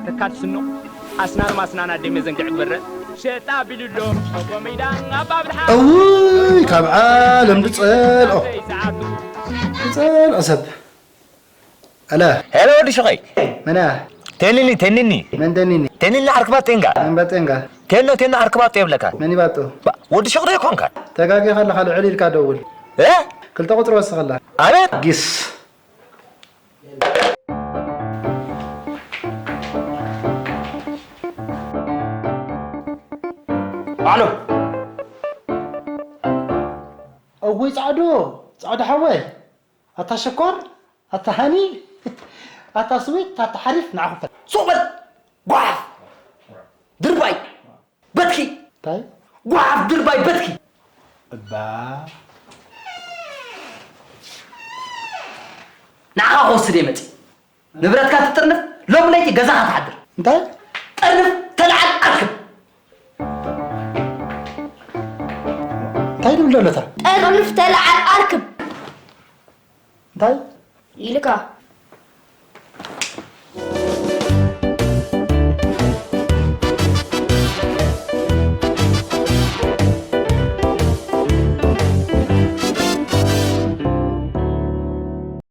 تكات سنو أسنان ما أسنان أدي مزنجع برا شتا بيلو أبو ميدان أبا بالحال أوي كاب عالم تسأل تسأل أسب ألا هلا ودي شقي منا تنيني من تنيني أركبات تنجا من باتنجا تنو أركبات يبلك مني باتو ودي شقي يكون كان تجاكي خلا علي الكادول إيه كل تقطر بس خلا أمين قيس الو أوي صعدو حوي أتا شكر أتا هني أتا سويت أتا حريف نعرف صوبت ضعف درباي بتكي طيب ضعف درباي بتكي با نعاو سديمتي نبرتك تطرنف لو مليتي غزاها تحضر انت طرنف تلعب أركب طيب ولا لا طرنف تلعب أركب طيب يلكا